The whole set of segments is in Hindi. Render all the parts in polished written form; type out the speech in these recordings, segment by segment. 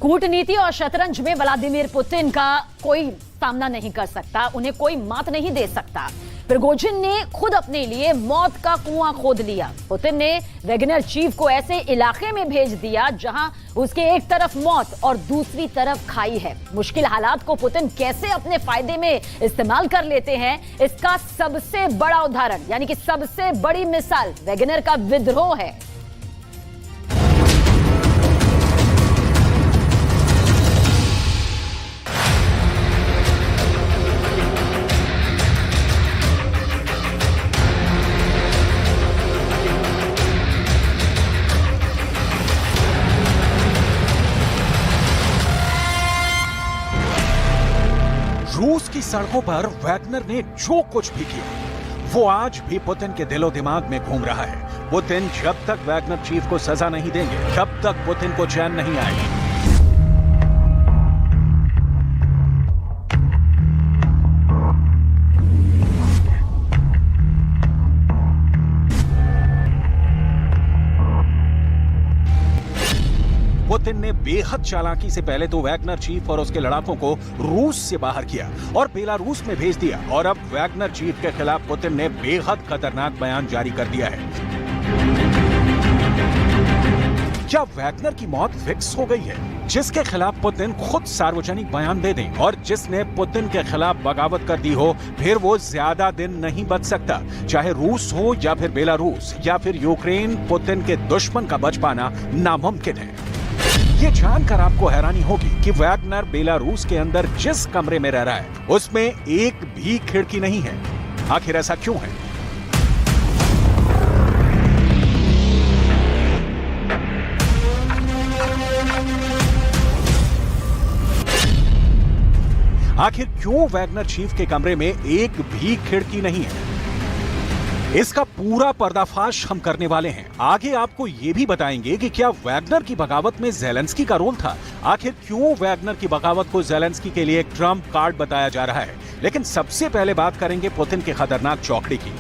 कूटनीति और शतरंज में व्लादिमीर पुतिन का कोई सामना नहीं कर सकता, उन्हें कोई मात नहीं दे सकता। प्रिगोजिन ने खुद अपने लिए मौत का कुआं खोद लिया। पुतिन ने वैगनर चीफ को ऐसे इलाके में भेज दिया जहां उसके एक तरफ मौत और दूसरी तरफ खाई है। मुश्किल हालात को पुतिन कैसे अपने फायदे में इस्तेमाल कर लेते हैं, इसका सबसे बड़ा उदाहरण यानी कि सबसे बड़ी मिसाल वैगनर का विद्रोह है। रूस की सड़कों पर वैगनर ने जो कुछ भी किया वो आज भी पुतिन के दिलो दिमाग में घूम रहा है। पुतिन जब तक वैगनर चीफ को सजा नहीं देंगे तब तक पुतिन को चैन नहीं आएगा। पुतिन ने बेहद चालाकी से पहले तो वैगनर चीफ और उसके लड़ाकों को रूस से बाहर किया और बेलारूस में भेज दिया, और अब वैगनर चीफ के खिलाफ पुतिन ने बेहद खतरनाक बयान जारी कर दिया है। क्या वैगनर की मौत फिक्स हो गई है? जिसके खिलाफ पुतिन खुद सार्वजनिक बयान दे दें और जिसने पुतिन के खिलाफ बगावत कर दी हो, फिर वो ज्यादा दिन नहीं बच सकता। चाहे रूस हो या फिर बेलारूस या फिर यूक्रेन, पुतिन के दुश्मन का बच पाना नामुमकिन है। ये जानकर आपको हैरानी होगी कि वैगनर बेलारूस के अंदर जिस कमरे में रह रहा है उसमें एक भी खिड़की नहीं है। आखिर ऐसा क्यों है? आखिर क्यों वैगनर चीफ के कमरे में एक भी खिड़की नहीं है? इसका पूरा पर्दाफाश हम करने वाले हैं। आगे आपको यह भी बताएंगे कि क्या वैगनर की बगावत में ज़ेलेंस्की का रोल था। आखिर क्यों वैगनर की बगावत को ज़ेलेंस्की के लिए एक ट्रम्प कार्ड बताया जा रहा है। लेकिन सबसे पहले बात करेंगे पुतिन के खतरनाक चौकड़ी की।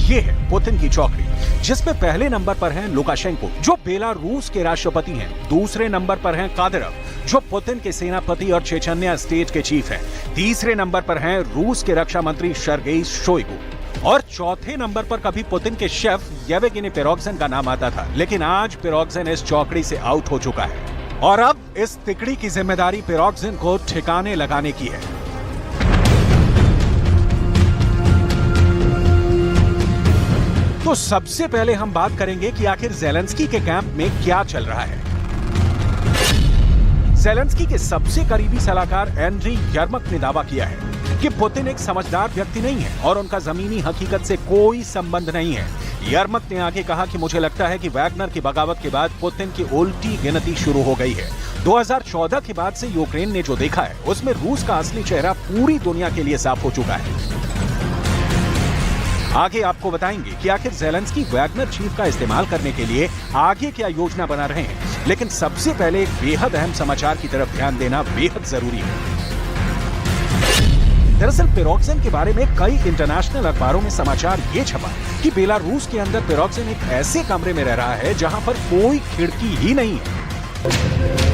ये है पुतिन की चौकड़ी, जिसमें पहले नंबर पर हैं लुकाशेंको जो बेलारूस के राष्ट्रपति हैं, दूसरे नंबर पर हैं कादिरोव जो पुतिन के सेनापति और चेचन्या स्टेट के चीफ हैं, तीसरे नंबर पर हैं रूस के रक्षा मंत्री सर्गेई शोइगु, और चौथे नंबर पर कभी पुतिन के शेफ येवगेनी पिरोगजिन का नाम आता था, लेकिन आज पिरोगजिन इस चौकड़ी से आउट हो चुका है और अब इस तिकड़ी की जिम्मेदारी पिरोगजिन को ठिकाने लगाने की है। तो सबसे पहले हम बात करेंगे कि आखिर ज़ेलेंस्की के कैंप में क्या चल रहा है। ज़ेलेंस्की के सबसे करीबी सलाहकार एंड्री यर्मक ने दावा किया है कि पुतिन एक समझदार व्यक्ति नहीं है और उनका जमीनी हकीकत से कोई संबंध नहीं है। यर्मक ने आगे कहा कि मुझे लगता है कि वैगनर की बगावत के बाद पुतिन की उल्टी गिनती शुरू हो गई है। 2014 के बाद से यूक्रेन ने जो देखा है उसमें रूस का असली चेहरा पूरी दुनिया के लिए साफ हो चुका है। आगे आपको बताएंगे कि आखिर ज़ेलेंस्की वैगनर चीफ का इस्तेमाल करने के लिए आगे क्या योजना बना रहे हैं। लेकिन सबसे पहले एक बेहद अहम समाचार की तरफ ध्यान देना बेहद जरूरी है। दरअसल पिरोगजिन के बारे में कई इंटरनेशनल अखबारों में समाचार ये छपा कि बेलारूस के अंदर पिरोगजिन एक ऐसे कमरे में रह रहा है जहां पर कोई खिड़की ही नहीं है।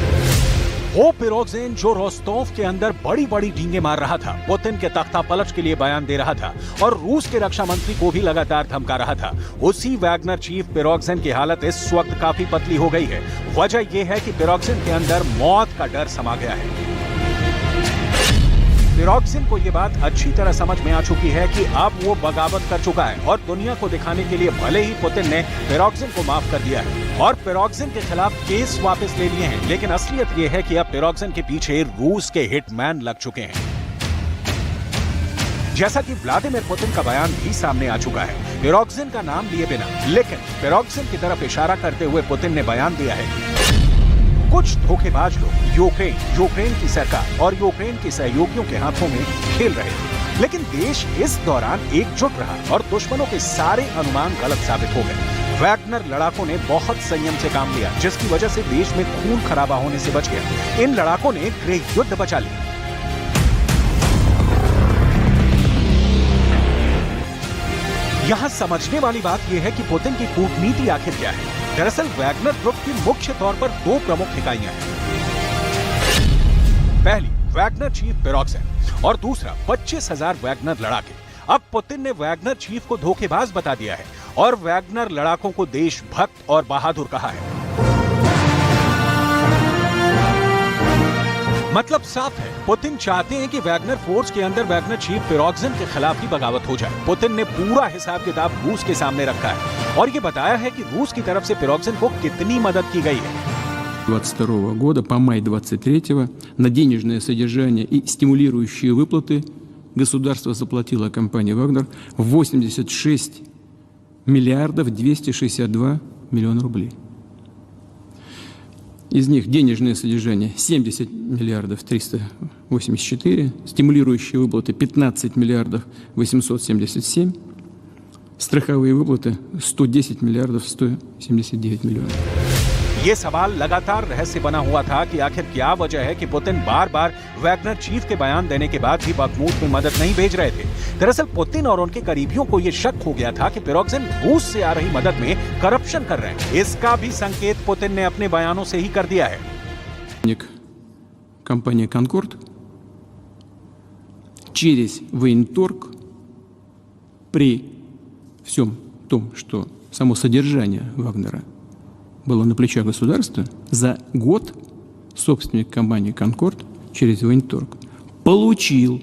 वो पिरोगजिन जो रोस्तोव के अंदर बड़ी बड़ी डींगे मार रहा था, पुतिन के तख्ता पलट के लिए बयान दे रहा था और रूस के रक्षा मंत्री को भी लगातार धमका रहा था, उसी वैगनर चीफ पिरोगजिन की हालत इस वक्त काफी पतली हो गई है। वजह यह है कि पिरोगजिन के अंदर मौत का डर समा गया है। पिरोगजिन को यह बात अच्छी तरह समझ में आ चुकी है कि अब वो बगावत कर चुका है और दुनिया को दिखाने के लिए भले ही पुतिन ने पिरोगजिन को माफ कर दिया है और पिरोगजिन के खिलाफ केस वापस ले लिए हैं, लेकिन असलियत यह है कि अब पिरोगजिन के पीछे रूस के हिटमैन लग चुके हैं। जैसा कि व्लादिमीर पुतिन का बयान भी सामने आ चुका है, पिरोगजिन का नाम लिए बिना, लेकिन पिरोगजिन की तरफ इशारा करते हुए पुतिन ने बयान दिया है कुछ धोखेबाज लोग यूक्रेन की सरकार और यूक्रेन के सहयोगियों के हाथों में खेल रहे थे, लेकिन देश इस दौरान एकजुट रहा और दुश्मनों के सारे अनुमान गलत साबित हो गए। वैगनर लड़ाकों ने बहुत संयम से काम लिया, जिसकी वजह से देश में खून खराबा होने से बच गया। इन लड़ाकों ने गृह युद्ध बचा लिया। यहाँ समझने वाली बात यह है कि पुतिन की कूटनीति आखिर क्या है। दरअसल वैगनर ग्रुप की मुख्य तौर पर दो प्रमुख इकाइयां हैं। पहली वैगनर चीफ पिरोग्जिन और दूसरा 25,000 वैगनर लड़ाके। अब पुतिन ने वैगनर चीफ को धोखेबाज बता दिया है और वैगनर लड़ाकों को देशभक्त और बहादुर कहा है। मतलब साफ है, पुतिन चाहते हैं कि वैगनर फोर्स के अंदर वैगनर चीफ पिरोग्जिन के खिलाफ ही बगावत हो जाए। पुतिन ने पूरा हिसाब किताब रूस के सामने रखा है और ये बताया है कि रूस की तरफ से पिरोग्जिन को कितनी मदद की गई है। 22 года по май 23 на денежное содержание и стимулирующие выплаты государство заплатило компании «Вагнер» 86 миллиардов 262 миллиона рублей. Из них денежное содержание 70 миллиардов 384, стимулирующие выплаты 15 миллиардов 877, страховые выплаты 110 миллиардов 179 миллионов. ये सवाल लगातार रहस्य बना हुआ था कि आखिर क्या वजह है कि पुतिन बार बार वैगनर चीफ के बयान देने के बाद भी बखमूत में मदद नहीं भेज रहे थे। दरअसल पुतिन और उनके करीबियों को यह शक हो गया था कि पिरोग्जिन रूस से आ रही मदद में करप्शन कर रहे हैं। इसका भी संकेत पुतिन ने अपने बयानों से ही कर दिया है। Компания «Конкорд» через военторг при всем том, что само содержание Вагнера было на плечах государства, за год собственник компании «Конкорд» через военторг получил,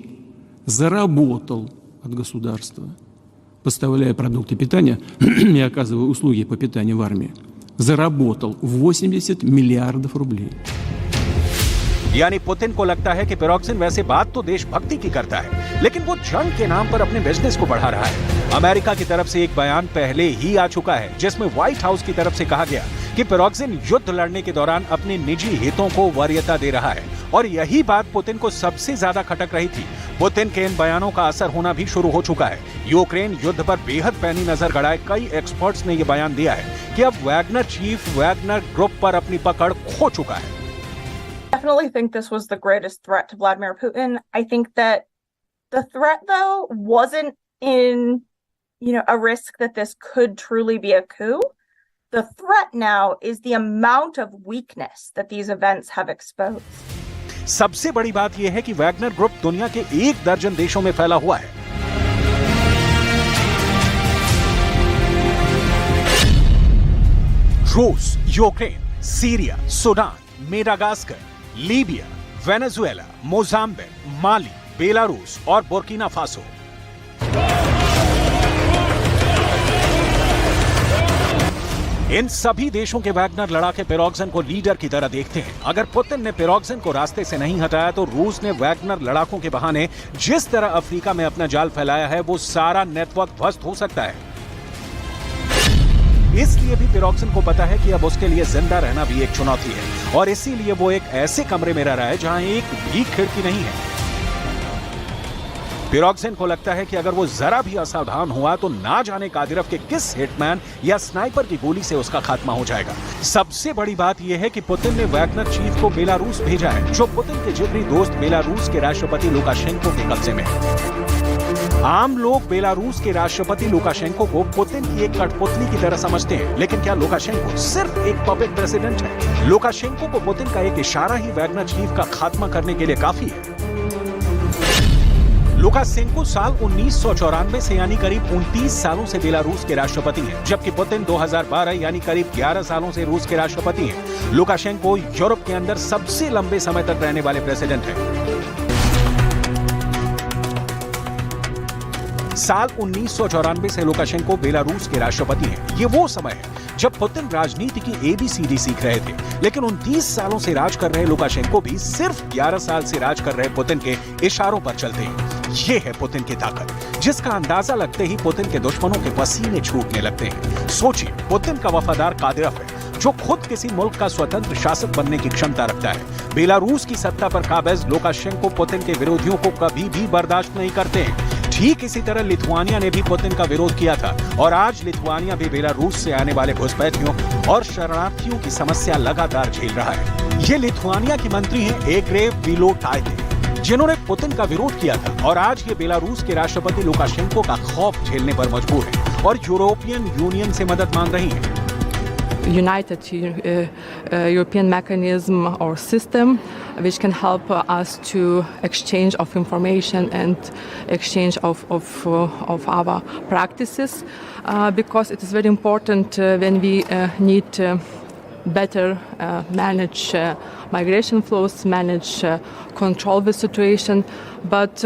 заработал от государства, поставляя продукты питания и оказывая услуги по питанию в армии, заработал 80 миллиардов рублей. यानी पुतिन को लगता है कि पिरोग्जिन वैसे बात तो देशभक्ति की करता है, लेकिन वो जंग के नाम पर अपने बिजनेस को बढ़ा रहा है। अमेरिका की तरफ से एक बयान पहले ही आ चुका है जिसमें व्हाइट हाउस की तरफ से कहा गया कि पिरोग्जिन युद्ध लड़ने के दौरान अपने निजी हितों को वरीयता दे रहा है और यही बात पुतिन को सबसे ज्यादा खटक रही थी। पुतिन के इन बयानों का असर होना भी शुरू हो चुका है। यूक्रेन युद्ध पर बेहद पैनी नजर गड़ाए कई एक्सपर्ट्स ने यह बयान दिया है कि अब वैगनर चीफ वैगनर ग्रुप पर अपनी पकड़ खो चुका है। Definitely think this was the greatest threat to Vladimir Putin. I think that the threat, though, wasn't in, a risk that this could truly be a coup. The threat now is the amount of weakness that these events have exposed. सबसे बड़ी बात यह है कि वैगनर ग्रुप दुनिया के 1 दर्जन देशों में फैला हुआ है। रूस, Ukraine, Syria, Sudan, Madagascar, Libya, Venezuela, Mozambique, Mali, Belarus और बुर्किना फासो। इन सभी देशों के वैगनर लड़ाके पिरोग्जिन को लीडर की तरह देखते हैं। अगर पुतिन ने पिरोग्जिन को रास्ते से नहीं हटाया तो रूस ने वैगनर लड़ाकों के बहाने जिस तरह अफ्रीका में अपना जाल फैलाया है वो सारा नेटवर्क ध्वस्त हो सकता है। इसलिए भी पिरोग्जिन को पता है कि अब उसके लिए जिंदा रहना भी एक चुनौती है और इसीलिए वो एक ऐसे कमरे में रह रहा है जहां एक भी खिड़की नहीं है। पिरोग्जिन को लगता है कि अगर वो जरा भी असावधान हुआ तो ना जाने कादिरव के किस हिटमैन या स्नाइपर की गोली से उसका खात्मा हो जाएगा। सबसे बड़ी बात यह है कि पुतिन ने वैगनर चीफ को बेलारूस भेजा है, जो पुतिन के जिगरी दोस्त बेलारूस के राष्ट्रपति लुकाशेंको के कब्जे में है। आम लोग बेलारूस के राष्ट्रपति लुकाशेंको को पुतिन की एक कठपुतली की तरह समझते हैं, लेकिन क्या लुकाशेंको सिर्फ एक पपेट प्रेसिडेंट है? लुकाशेंको को पुतिन का एक इशारा ही वैगनर चीफ का खात्मा करने के लिए काफी है। लुकाशेंको साल 1994 से यानी करीब 29 सालों से बेलारूस के राष्ट्रपति हैं, जबकि पुतिन 2012 यानी करीब 11 सालों से रूस के राष्ट्रपति हैं। लुकाशेंको यूरोप के अंदर सबसे लंबे समय तक रहने वाले प्रेसिडेंट हैं। साल 1994 से लुकाशेंको बेलारूस के राष्ट्रपति हैं। ये वो समय है जब पुतिन राजनीति की ABCD सीख रहे थे, लेकिन 29 सालों से राज कर रहे लुकाशेंको भी सिर्फ 11 साल से राज कर रहे पुतिन के इशारों पर चलते हैं। ये है पुतिन की ताकत, जिसका अंदाजा लगते ही पुतिन के दुश्मनों के पसीने छूटने लगते हैं। सोचिए, पुतिन का वफादार कादिरव है, जो खुद किसी मुल्क का स्वतंत्र शासक बनने की क्षमता रखता है। बेलारूस की सत्ता पर काबिज लुकाशेंको पुतिन के विरोधियों को कभी भी बर्दाश्त नहीं करते हैं। ठीक इसी तरह लिथुआनिया ने भी पुतिन का विरोध किया था और आज लिथुआनिया भी बेलारूस से आने वाले घुसपैठियों और शरणार्थियों की समस्या लगातार झेल रहा है। ये लिथुआनिया की मंत्री हैं एग्रेव विलोटाइते, जिन्होंने पुतिन का विरोध किया था और आज ये बेलारूस के राष्ट्रपति लुकाशेंको का खौफ झेलने पर मजबूर है और यूरोपियन यूनियन से मदद मांग रही है। united European mechanism or system which can help us to exchange of information and exchange of our practices, because it is very important when we need better manage migration flows, manage control the situation, but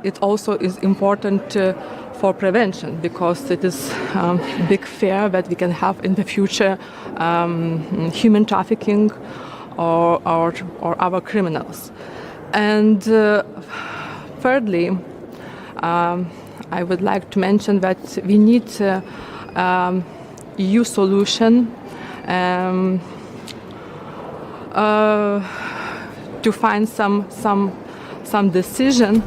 it also is important for prevention, because it is big fear that we can have in the future human trafficking or our criminals. And thirdly, I would like to mention that we need EU solution to find some decision